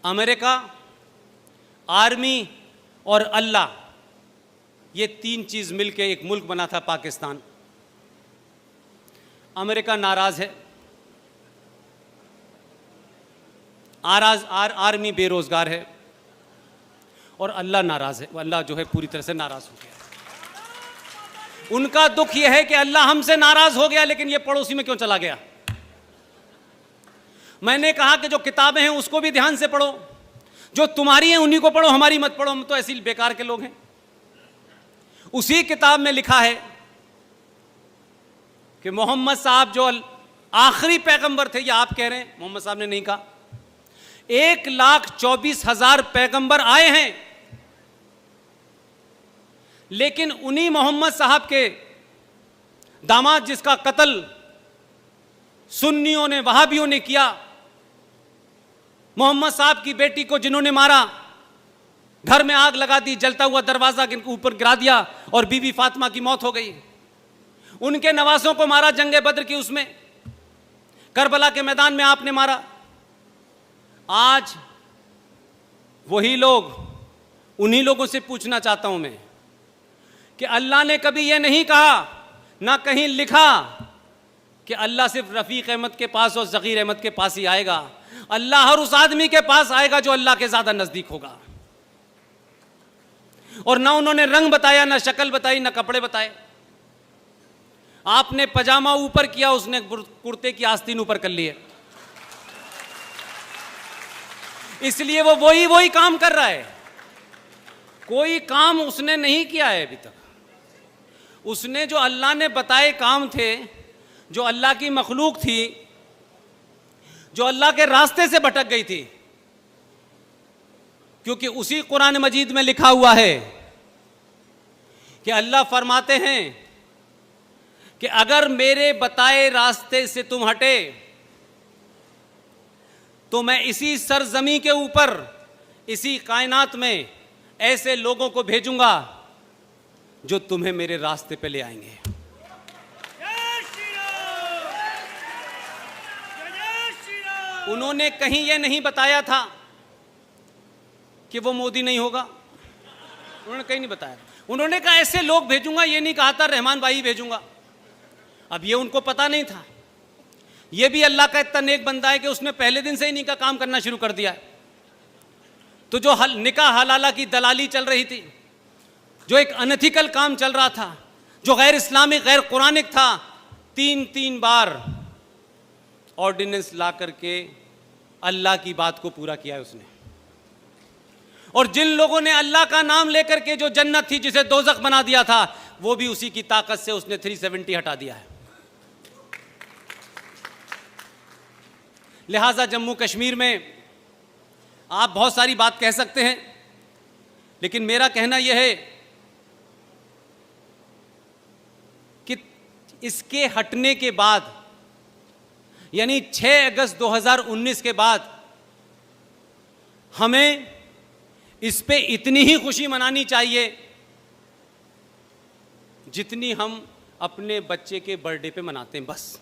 America, army और अल्लाह, ये तीन चीज़ मिलके एक मुल्क बना था पाकिस्तान। अमेरिका नाराज़ है, आर्मी बेरोज़गार है और अल्लाह नाराज़ है। अल्लाह जो है पूरी तरह से नाराज़ हो गया। उनका दुख यह है कि अल्लाह हमसे नाराज़ हो गया, लेकिन ये पड़ोसी में क्यों चला गया। मैंने कहा कि जो किताबें हैं उसको भी ध्यान से पढ़ो, जो तुम्हारी हैं उन्हीं को पढ़ो, हमारी मत पढ़ो, हम तो ऐसी बेकार के लोग हैं। उसी किताब में लिखा है कि मोहम्मद साहब जो आखिरी पैगंबर थे, ये आप कह रहे हैं, मोहम्मद साहब ने नहीं कहा। 1,24,000 पैगंबर आए हैं, लेकिन उन्हीं मोहम्मद साहब के दामाद जिसका कत्ल सुन्नियों ने, वहाबियों ने किया, मोहम्मद साहब की बेटी को जिन्होंने मारा, घर में आग लगा दी, जलता हुआ दरवाजा ऊपर गिरा दिया और बीबी फातिमा की मौत हो गई। उनके नवासों को मारा जंगे बद्र की, उसमें करबला के मैदान में आपने मारा। आज वही लोग, उन्हीं लोगों से पूछना चाहता हूं मैं कि अल्लाह ने कभी यह नहीं कहा, ना कहीं लिखा कि अल्लाह सिर्फ रफीक अहमद के पास और ज़कीर अहमद के पास ही आएगा। अल्लाह हर उस आदमी के पास आएगा जो अल्लाह के ज्यादा नजदीक होगा। और ना उन्होंने रंग बताया, ना शक्ल बताई, ना कपड़े बताए। आपने पजामा ऊपर किया, उसने कुर्ते की आस्तीन ऊपर कर ली है, इसलिए वो वही काम कर रहा है। कोई काम उसने नहीं किया है अभी तक। उसने जो अल्लाह ने बताए काम थे, जो अल्लाह की मखलूक थी, जो अल्लाह के रास्ते से भटक गई थी, क्योंकि उसी कुरान मजीद में लिखा हुआ है कि अल्लाह फरमाते हैं कि अगर मेरे बताए रास्ते से तुम हटे तो मैं इसी सरजमी के ऊपर, इसी कायनात में ऐसे लोगों को भेजूंगा जो तुम्हें मेरे रास्ते पे ले आएंगे। उन्होंने कहीं यह नहीं बताया था कि वो मोदी नहीं होगा, उन्होंने कहीं नहीं बताया। उन्होंने कहा ऐसे लोग भेजूंगा, ये नहीं कहा था रहमान भाई भेजूंगा। अब ये उनको पता नहीं था। ये भी अल्लाह का इतना नेक बंदा है कि उसने पहले दिन से ही निकाह काम करना शुरू कर दिया है। तो जो निकाह हलाला की दलाली चल रही थी, जो एक अनएथिकल काम चल रहा था, जो गैर इस्लामिक, गैर कुरानिक था, 3 बार ऑर्डिनेंस ला करके अल्लाह की बात को पूरा किया है उसने। और जिन लोगों ने अल्लाह का नाम लेकर के जो जन्नत थी जिसे दोज़ख बना दिया था, वो भी उसी की ताकत से उसने 370 हटा दिया है। लिहाजा जम्मू कश्मीर में आप बहुत सारी बात कह सकते हैं, लेकिन मेरा कहना यह है कि इसके हटने के बाद, यानी 6 अगस्त 2019 के बाद, हमें इस पे इतनी ही खुशी मनानी चाहिए जितनी हम अपने बच्चे के बर्थडे पे मनाते हैं। बस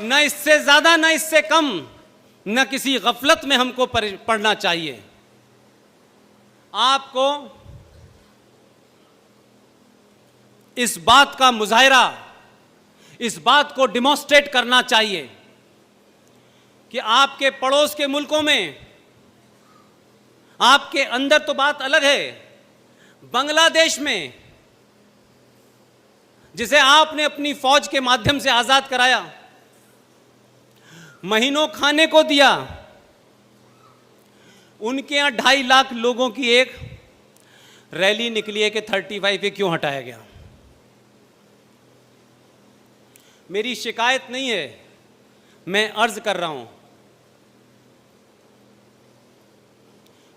न इससे ज्यादा, न इससे कम, न किसी गफलत में हमको पढ़ना चाहिए। आपको इस बात का मुजाहिरा, इस बात को डिमॉन्स्ट्रेट करना चाहिए कि आपके पड़ोस के मुल्कों में, आपके अंदर तो बात अलग है, बांग्लादेश में, जिसे आपने अपनी फौज के माध्यम से आजाद कराया, महीनों खाने को दिया, उनके यहां 2.5 लाख लोगों की एक रैली निकली है कि 35 पे क्यों हटाया गया। मेरी शिकायत नहीं है, मैं अर्ज कर रहा हूं,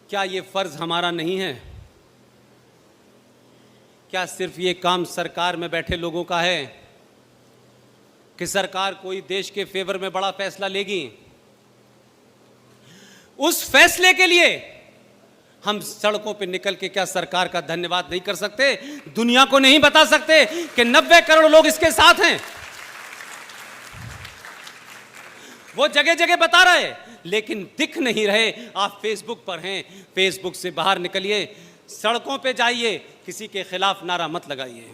क्या ये फर्ज हमारा नहीं है? क्या सिर्फ ये काम सरकार में बैठे लोगों का है कि सरकार कोई देश के फेवर में बड़ा फैसला लेगी, उस फैसले के लिए हम सड़कों पे निकल के क्या सरकार का धन्यवाद नहीं कर सकते? दुनिया को नहीं बता सकते कि 90 करोड़ लोग इसके साथ हैं? वो जगह जगह बता रहे, लेकिन दिख नहीं रहे। आप फेसबुक पर हैं, फेसबुक से बाहर निकलिए, सड़कों पे जाइए, किसी के खिलाफ नारा मत लगाइए,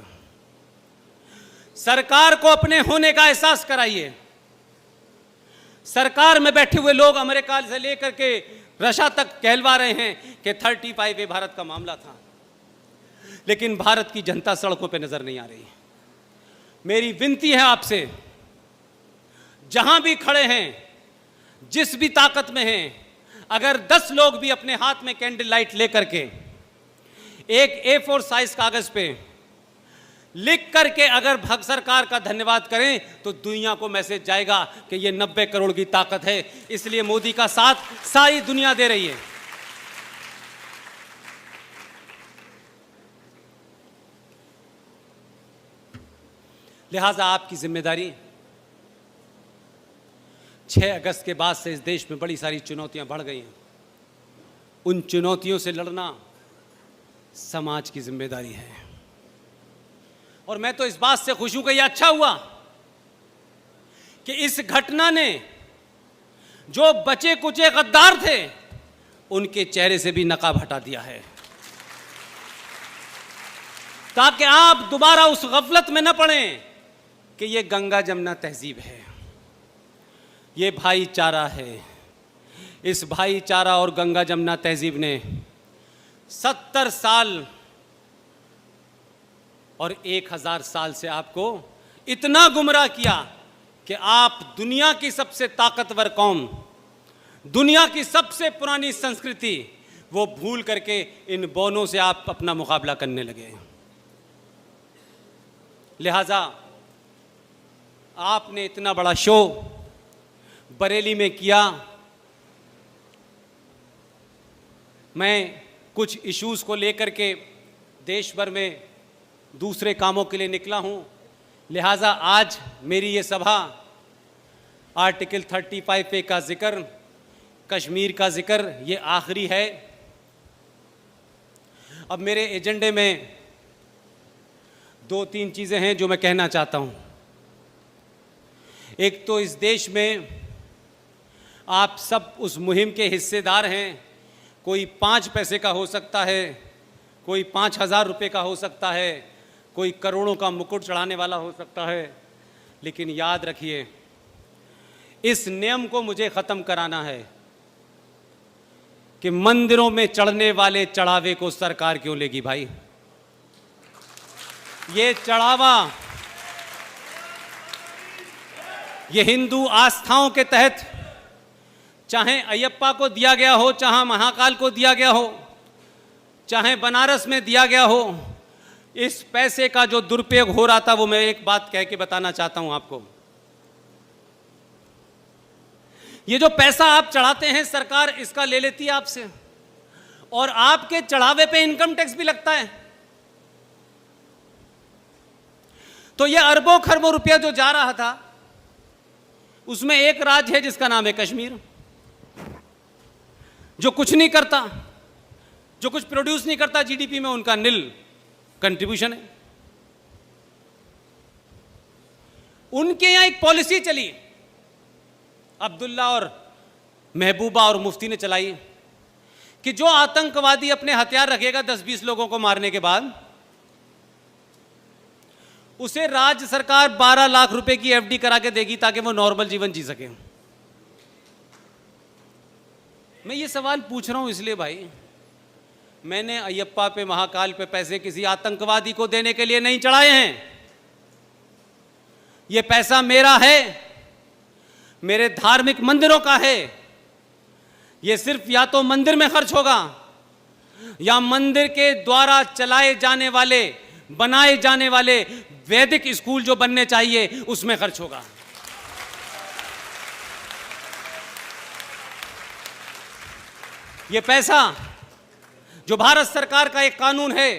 सरकार को अपने होने का एहसास कराइए। सरकार में बैठे हुए लोग अमेरिका से लेकर के रशिया तक कहलवा रहे हैं कि 35A भारत का मामला था, लेकिन भारत की जनता सड़कों पे नजर नहीं आ रही। मेरी विनती है आपसे, जहां भी खड़े हैं, जिस भी ताकत में हैं, अगर 10 लोग भी अपने हाथ में कैंडल लाइट लेकर के एक A4 साइज कागज पे लिख करके अगर भारत सरकार का धन्यवाद करें, तो दुनिया को मैसेज जाएगा कि ये 90 करोड़ की ताकत है, इसलिए मोदी का साथ सारी दुनिया दे रही है। लिहाजा आपकी जिम्मेदारी, 6 अगस्त के बाद से इस देश में बड़ी सारी चुनौतियां बढ़ गई हैं। उन चुनौतियों से लड़ना समाज की जिम्मेदारी है। और मैं तो इस बात से खुश हूं कि यह अच्छा हुआ कि इस घटना ने जो बचे कुचे गद्दार थे, उनके चेहरे से भी नकाब हटा दिया है, ताकि आप दोबारा उस गफलत में न पड़ें कि ये गंगा जमुना तहजीब है, ये भाईचारा है। इस भाईचारा और गंगा जमुना तहजीब ने 70 साल और 1000 साल से आपको इतना गुमराह किया कि आप दुनिया की सबसे ताकतवर कौम, दुनिया की सबसे पुरानी संस्कृति, वो भूल करके इन बौनों से आप अपना मुकाबला करने लगे। लिहाजा आपने इतना बड़ा शो बरेली में किया। मैं कुछ इश्यूज़ को लेकर के देश भर में दूसरे कामों के लिए निकला हूं, लिहाजा आज मेरी ये सभा आर्टिकल 35A का जिक्र, कश्मीर का जिक्र, ये आखिरी है। अब मेरे एजेंडे में 2-3 चीज़ें हैं जो मैं कहना चाहता हूं। एक तो इस देश में आप सब उस मुहिम के हिस्सेदार हैं। कोई 5 पैसे का हो सकता है, कोई 5000 रुपये का हो सकता है, कोई करोड़ों का मुकुट चढ़ाने वाला हो सकता है, लेकिन याद रखिए, इस नियम को मुझे ख़त्म कराना है कि मंदिरों में चढ़ने वाले चढ़ावे को सरकार क्यों लेगी भाई। ये चढ़ावा ये हिंदू आस्थाओं के तहत चाहे अयप्पा को दिया गया हो, चाहे महाकाल को दिया गया हो, चाहे बनारस में दिया गया हो, इस पैसे का जो दुरुपयोग हो रहा था, वो मैं एक बात कह के बताना चाहता हूं आपको। ये जो पैसा आप चढ़ाते हैं, सरकार इसका ले लेती है आपसे, और आपके चढ़ावे पे इनकम टैक्स भी लगता है। तो ये अरबों खरबों रुपया जो जा रहा था, उसमें एक राज्य है जिसका नाम है कश्मीर, जो कुछ नहीं करता, जो कुछ प्रोड्यूस नहीं करता जीडीपी में, उनका निल कंट्रीब्यूशन है। उनके यहां एक पॉलिसी चली, अब्दुल्ला और महबूबा और मुफ्ती ने चलाई, कि जो आतंकवादी अपने हथियार रखेगा 10-20 लोगों को मारने के बाद, उसे राज्य सरकार 12 लाख रुपए की एफडी करा के देगी ताकि वो नॉर्मल जीवन जी सके। मैं ये सवाल पूछ रहा हूं इसलिए भाई, मैंने अयप्पा पे, महाकाल पे पैसे किसी आतंकवादी को देने के लिए नहीं चढ़ाए हैं। ये पैसा मेरा है, मेरे धार्मिक मंदिरों का है। ये सिर्फ या तो मंदिर में खर्च होगा, या मंदिर के द्वारा चलाए जाने वाले, बनाए जाने वाले वैदिक स्कूल जो बनने चाहिए, उसमें खर्च होगा। ये पैसा जो भारत सरकार का एक कानून है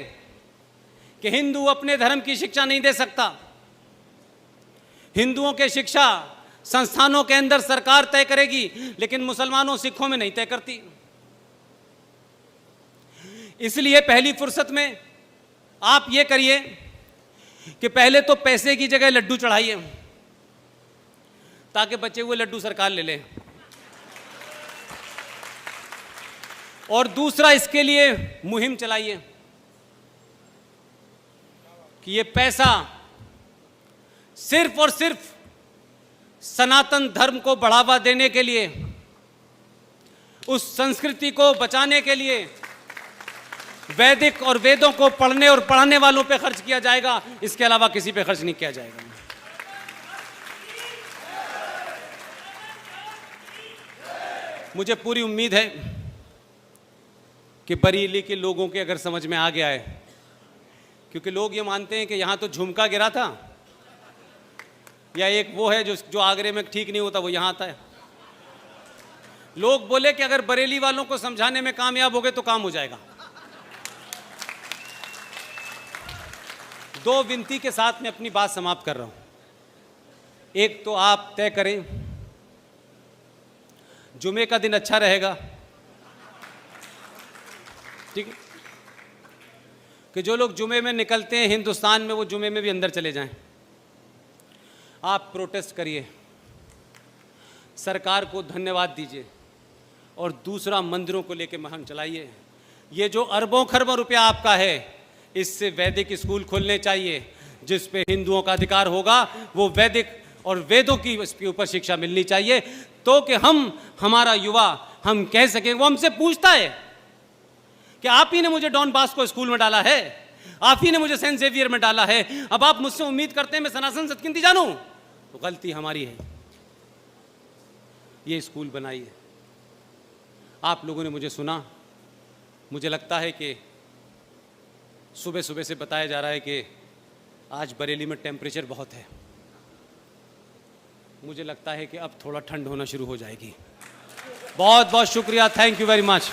कि हिंदू अपने धर्म की शिक्षा नहीं दे सकता, हिंदुओं के शिक्षा संस्थानों के अंदर सरकार तय करेगी, लेकिन मुसलमानों सिखों में नहीं तय करती। इसलिए पहली फुर्सत में आप ये करिए कि पहले तो पैसे की जगह लड्डू चढ़ाइए, ताकि बचे हुए लड्डू सरकार ले ले। और दूसरा, इसके लिए मुहिम चलाइए कि ये पैसा सिर्फ और सिर्फ सनातन धर्म को बढ़ावा देने के लिए, उस संस्कृति को बचाने के लिए, वैदिक और वेदों को पढ़ने और पढ़ाने वालों पे खर्च किया जाएगा। इसके अलावा किसी पे खर्च नहीं किया जाएगा। मुझे पूरी उम्मीद है कि बरेली के लोगों के अगर समझ में आ गया है, क्योंकि लोग ये मानते हैं कि यहाँ तो झुमका गिरा था, या एक वो है जो आगरे में ठीक नहीं होता वो यहाँ आता है। लोग बोले कि अगर बरेली वालों को समझाने में कामयाब हो गए तो काम हो जाएगा। दो विनती के साथ मैं अपनी बात समाप्त कर रहा हूं। एक तो आप तय करें, जुमे का दिन अच्छा रहेगा, ठीक है, कि जो लोग जुमे में निकलते हैं हिंदुस्तान में, वो जुमे में भी अंदर चले जाएं। आप प्रोटेस्ट करिए, सरकार को धन्यवाद दीजिए, और दूसरा, मंदिरों को लेकर मुहिम चलाइए। ये जो अरबों खरबों रुपया आपका है, इससे वैदिक स्कूल खुलने चाहिए, जिस पे हिंदुओं का अधिकार होगा। वो वैदिक और वेदों की इसके ऊपर शिक्षा मिलनी चाहिए, तो कि हमारा युवा हम कह सकें। वो हमसे पूछता है कि आप ही ने मुझे डॉन बॉस्को स्कूल में डाला है, आप ही ने मुझे सेंट जेवियर में डाला है, अब आप मुझसे उम्मीद करते हैं मैं सनातन सतकिंती जानूं, तो गलती हमारी है। ये स्कूल बनाइए। आप लोगों ने मुझे सुना, मुझे लगता है कि सुबह सुबह से बताया जा रहा है कि आज बरेली में टेम्परेचर बहुत है। मुझे लगता है कि अब थोड़ा ठंड होना शुरू हो जाएगी। बहुत बहुत शुक्रिया, थैंक यू वेरी मच।